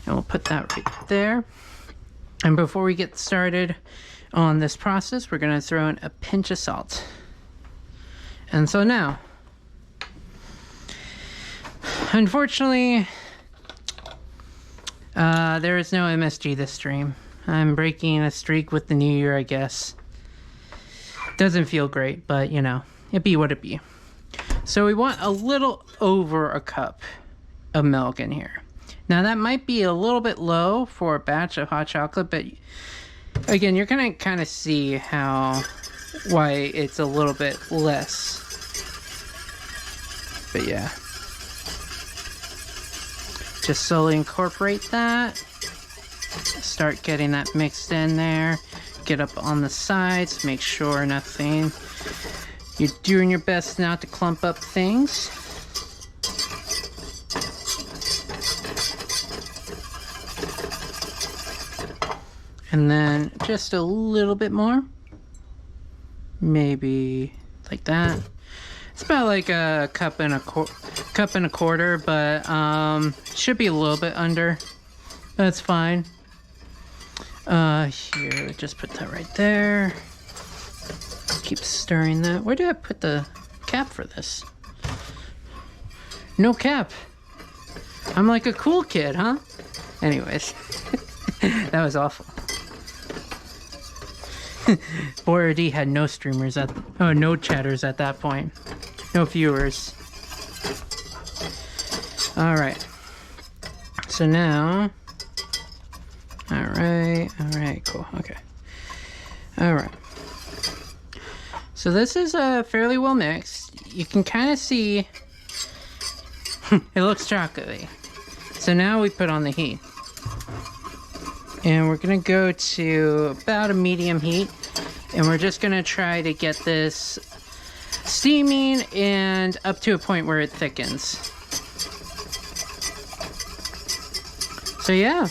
Speaker 1: And we'll put that right there. And before we get started on this process, we're gonna throw in a pinch of salt. And so now, unfortunately, there is no MSG this stream. I'm breaking a streak with the new year, I guess. Doesn't feel great, but you know, it be what it be. So we want a little over a cup of milk in here. Now that might be a little bit low for a batch of hot chocolate, but again, you're gonna kind of see why it's a little bit less. But yeah. Just slowly incorporate that. Start getting that mixed in there. Get up on the sides. Make sure nothing. You're doing your best not to clump up things. And then just a little bit more. Maybe like that. It's about like a cup and a quarter, but should be a little bit under. That's fine. Here, just put that right there. Keep stirring that. Where did I put the cap for this? No cap. I'm like a cool kid, huh? Anyways, that was awful. Boyardee had no streamers no chatters at that point. No viewers. Alright. So now, alright. Alright, cool. Okay. Alright. So this is fairly well mixed. You can kind of see it looks chocolatey. So now we put on the heat. And we're going to go to about a medium heat. And we're just going to try to get this steaming and up to a point where it thickens. So yeah.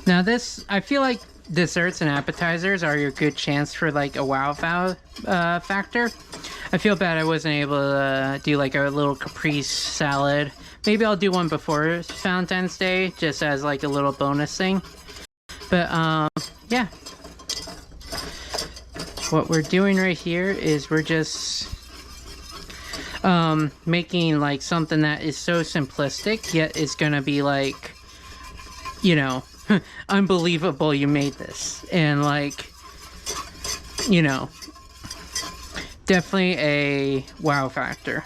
Speaker 1: Now this, I feel like desserts and appetizers are your good chance for like a wow factor. I feel bad I wasn't able to do like a little caprese salad. Maybe I'll do one before Valentine's Day, just as like a little bonus thing. But yeah. What we're doing right here is we're just making like something that is so simplistic, yet it's gonna be like, you know, unbelievable you made this. And like, you know, definitely a wow factor.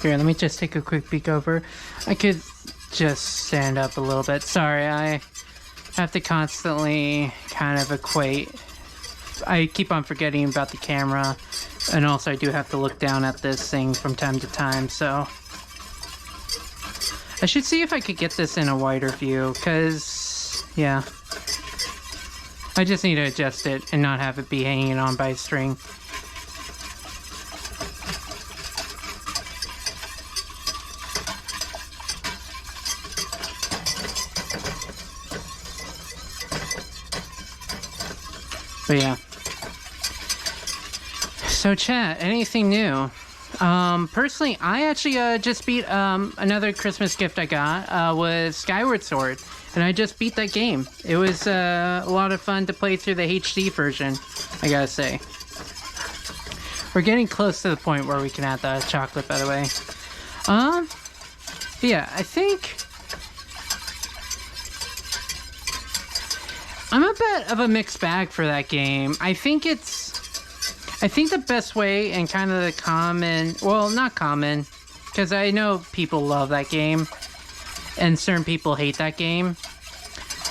Speaker 1: Here, let me just take a quick peek over. I could just stand up a little bit. Sorry, I have to constantly kind of equate. I keep on forgetting about the camera, and also I do have to look down at this thing from time to time, so I should see if I could get this in a wider view, because yeah, I just need to adjust it and not have it be hanging on by a string. But yeah. So chat, anything new? Personally, I actually just beat another Christmas gift I got was Skyward Sword, and I just beat that game. It was a lot of fun to play through the HD version, I gotta say. We're getting close to the point where we can add the chocolate, by the way. Yeah, I think I'm a bit of a mixed bag for that game. I think the best way and kind of the common, well, not common, because I know people love that game and certain people hate that game.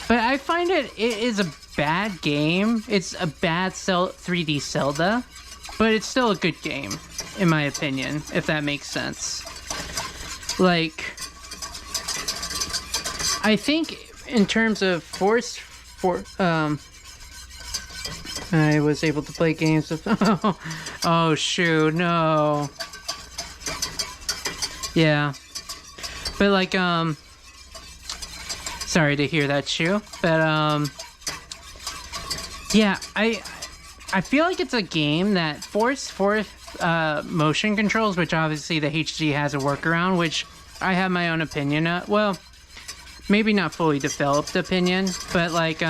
Speaker 1: But I find it is a bad game. It's a bad 3D Zelda, but it's still a good game, in my opinion, if that makes sense. Like, I think in terms of I was able to play games with oh shoot, no. Yeah. But like sorry to hear that, Shu. But yeah, I feel like it's a game that force motion controls, which obviously the HD has a workaround, which I have my own opinion of. Well, maybe not fully developed opinion, but like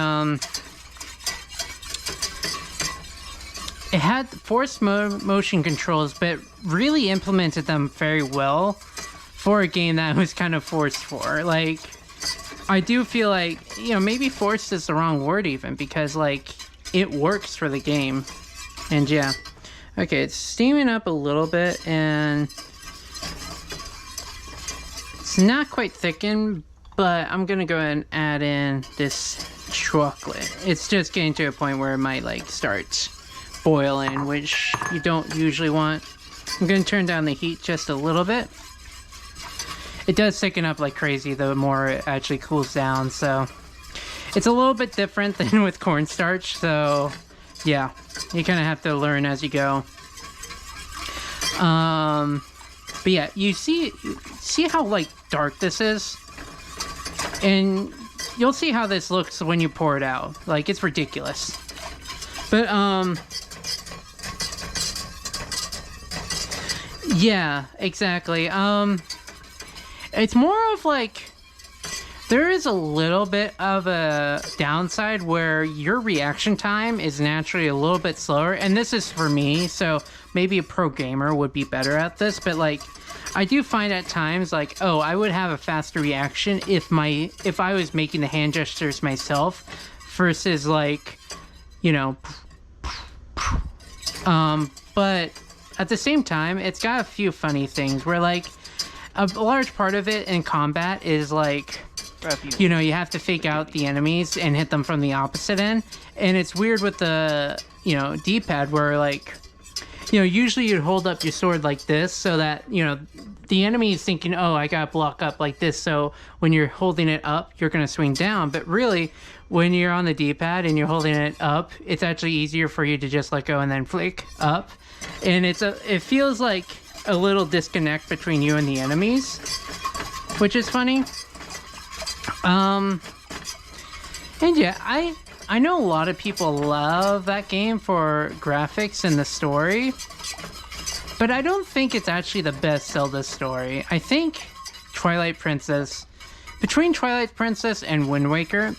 Speaker 1: it had forced motion controls, but really implemented them very well for a game that was kind of forced for. Like, I do feel like, you know, maybe forced is the wrong word even, because like it works for the game. And yeah, okay, it's steaming up a little bit and it's not quite thickened, but I'm gonna go ahead and add in this chocolate. It's just getting to a point where it might like start boiling, which you don't usually want. I'm gonna turn down the heat just a little bit. It does thicken up like crazy the more it actually cools down, so it's a little bit different than with cornstarch. So yeah, you kind of have to learn as you go. But yeah, you see how like dark this is, and you'll see how this looks when you pour it out. Like, it's ridiculous. But yeah, exactly. It's more of like, there is a little bit of a downside where your reaction time is naturally a little bit slower, and this is for me, so maybe a pro gamer would be better at this, but like, I do find at times like, oh, I would have a faster reaction if I was making the hand gestures myself versus like, you know, but at the same time, it's got a few funny things where, like, a large part of it in combat is, like, you know, you have to fake out the enemies and hit them from the opposite end. And it's weird with the, you know, D-pad where, like, you know, usually you'd hold up your sword like this so that, you know, the enemy is thinking, oh, I gotta block up like this. So when you're holding it up, you're gonna swing down. But really, when you're on the D-pad and you're holding it up, it's actually easier for you to just let go and then flick up. And it feels like a little disconnect between you and the enemies, which is funny. And yeah, I know a lot of people love that game for graphics and the story, but I don't think it's actually the best Zelda story. I think between Twilight Princess and Wind Waker,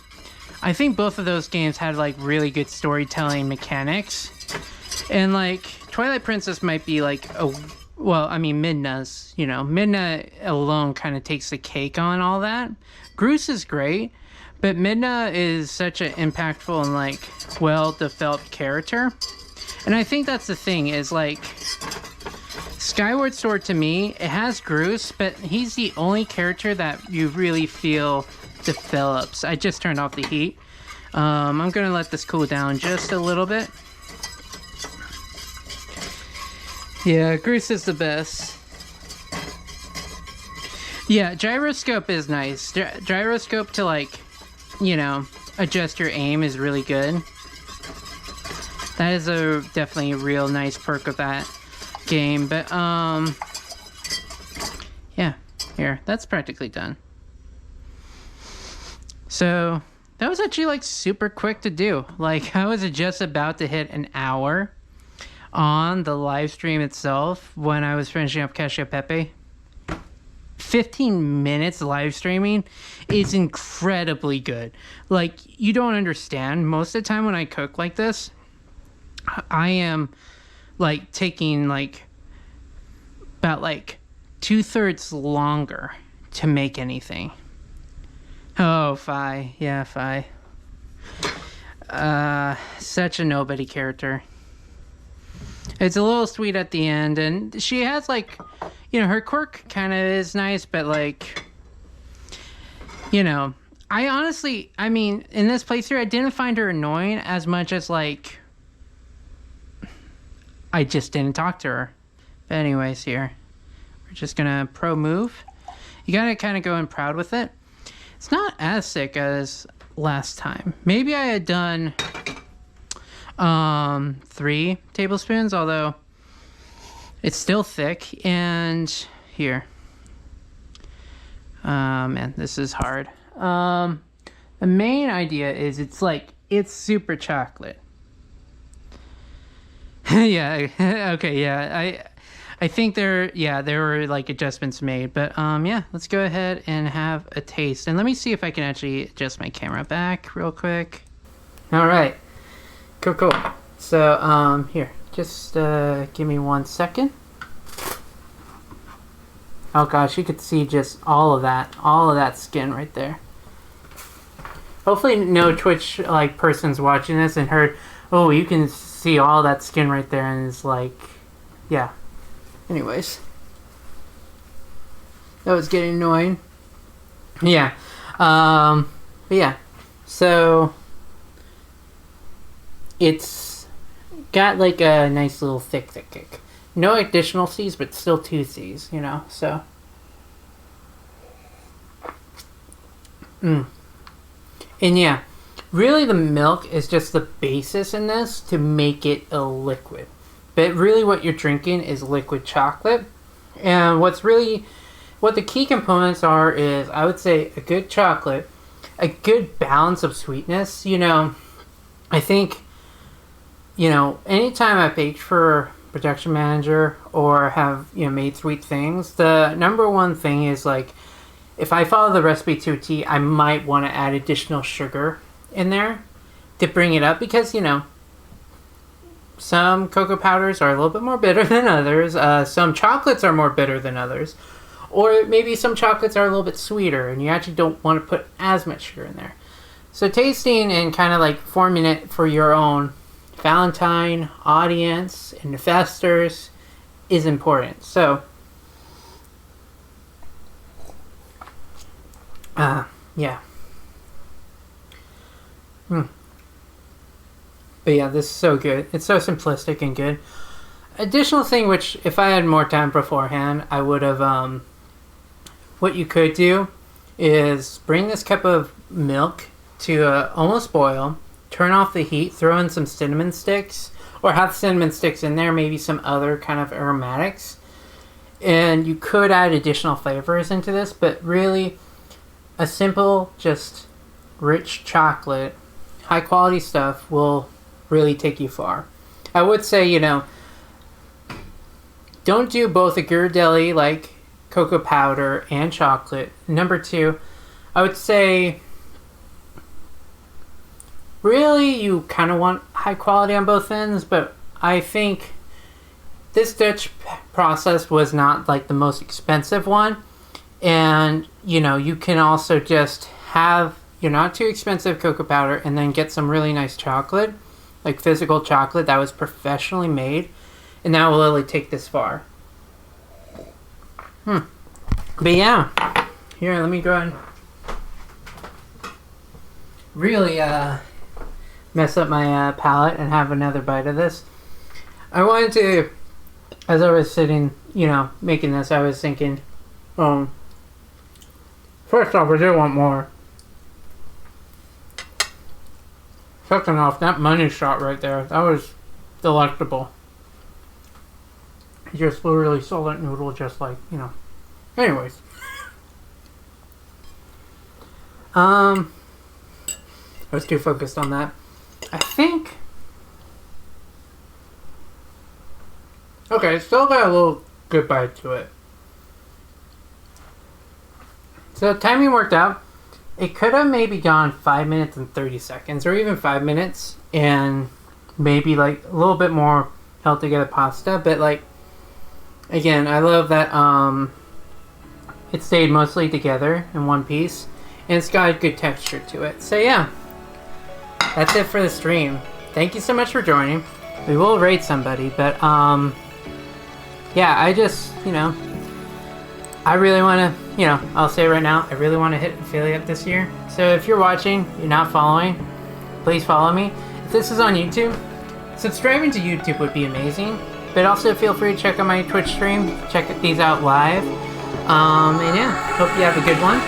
Speaker 1: I think both of those games had like really good storytelling mechanics. And like Twilight Princess might be like Midna's, you know, Midna alone kind of takes the cake on all that. Groose is great, but Midna is such an impactful and like well-developed character. And I think that's the thing is like Skyward Sword to me, it has Groose, but he's the only character that you really feel develops. I just turned off the heat. I'm gonna let this cool down just a little bit. Yeah, Groose is the best. Yeah, gyroscope is nice. Gyroscope to, like, you know, adjust your aim is really good. That is definitely a real nice perk of that game. But, yeah, here, that's practically done. So, that was actually, like, super quick to do. Like, I was just about to hit an hour on the live stream itself when I was finishing up Cacio Pepe. 15 minutes live streaming is incredibly good. Like, you don't understand. Most of the time when I cook like this, I am like taking like about like 2/3 longer to make anything. Oh, Fi. Yeah, Fi. Such a nobody character. It's a little sweet at the end, and she has, like, you know, her quirk kind of is nice, but, like, you know, I mean, in this playthrough, I didn't find her annoying as much as, like, I just didn't talk to her. But anyways, here, we're just gonna pro move. You gotta kind of go in proud with it. It's not as sick as last time. Maybe I had done 3 tablespoons, although it's still thick. And here, man, this is hard. The main idea is it's super chocolate. Yeah. Okay. Yeah. I think there were like adjustments made, but yeah, let's go ahead and have a taste. And let me see if I can actually adjust my camera back real quick. All right. Cool. So, here, just give me 1 second. Oh gosh, you could see just all of that skin right there. Hopefully no Twitch like person's watching this and heard, oh, you can see all that skin right there, and it's like, yeah. Anyways, that was getting annoying. Yeah. But yeah. So it's got like a nice little thick kick. No additional C's, but still 2 C's, you know, so. And yeah, really the milk is just the basis in this to make it a liquid. But really what you're drinking is liquid chocolate. And what the key components are is, I would say, a good chocolate, a good balance of sweetness. You know, I think, you know, anytime I've baked for production manager or have, you know, made sweet things, the number one thing is like, if I follow the recipe to a T, I might want to add additional sugar in there to bring it up, because, you know, some cocoa powders are a little bit more bitter than others. Some chocolates are more bitter than others. Or maybe some chocolates are a little bit sweeter and you actually don't want to put as much sugar in there. So tasting and kind of like forming it for your own Valentine audience, investors, is important. So, yeah. But yeah, this is so good. It's so simplistic and good. Additional thing, which if I had more time beforehand, I would have, what you could do is bring this cup of milk to almost boil, turn off the heat, throw in some cinnamon sticks, or have cinnamon sticks in there, maybe some other kind of aromatics. And you could add additional flavors into this, but really a simple, just rich chocolate, high quality stuff will really take you far. I would say, you know, don't do both a Ghirardelli like cocoa powder and chocolate. Number two, I would say really you kind of want high quality on both ends, but I think this Dutch process was not like the most expensive one. And, you know, you can also just have your not too expensive cocoa powder and then get some really nice chocolate, like physical chocolate that was professionally made. And that will really take this far. But yeah, here, let me go and really mess up my palate and have another bite of this. I wanted to, as I was sitting, you know, making this, I was thinking, first off, I did want more. Second off, that money shot right there, that was delectable. He just literally sold that noodle just like, you know. Anyways. I was too focused on that. I think... Okay, still got a little good bite to it. So the timing worked out. It could have maybe gone 5 minutes and 30 seconds, or even 5 minutes, and maybe like a little bit more held together pasta, but like, again, I love that it stayed mostly together in one piece, and it's got a good texture to it. So yeah, that's it for the stream. Thank you so much for joining. We will rate somebody, but yeah, I just, you know, I really want to, you know, I'll say right now, I really want to hit affiliate this year. So if you're watching, you're not following, please follow me. If this is on YouTube, subscribing to YouTube would be amazing. But also feel free to check out my Twitch stream, check these out live. And yeah, hope you have a good one.